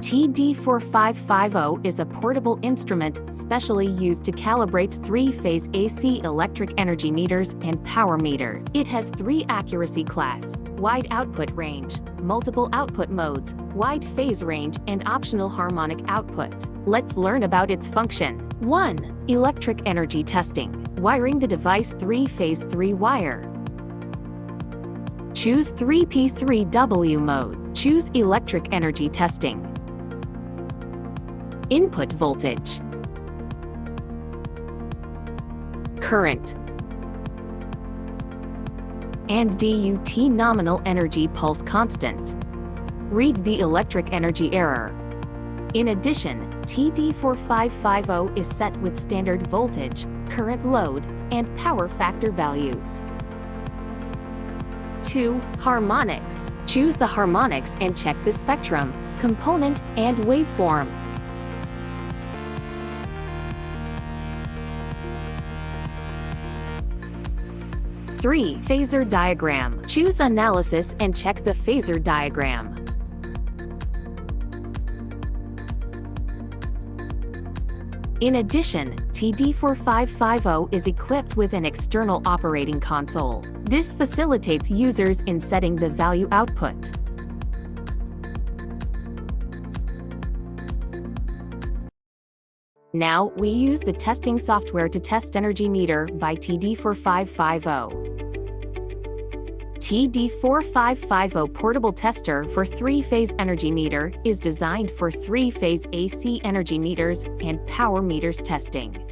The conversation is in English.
TD4550 is a portable instrument specially used to calibrate three-phase AC electric energy meters and power meter. It has 3 accuracy class, wide output range, multiple output modes, wide phase range, and optional harmonic output. Let's learn about its function. 1. Electric energy testing. Wiring the device 3-phase 3-wire. Choose 3P3W mode. Choose electric energy testing. Input voltage, current, and DUT nominal energy pulse constant. Read the electric energy error. In addition, TD4550 is set with standard voltage, current load, and power factor values. 2. Harmonics. Choose the harmonics and check the spectrum, component, and waveform. 3. Phasor diagram. Choose analysis and check the phasor diagram. In addition, TD4550 is equipped with an external operating console. This facilitates users in setting the value output. Now, we use the testing software to test energy meter by TD4550. TD4550 Portable Tester for 3-phase energy meter is designed for 3-phase AC energy meters and power meters testing.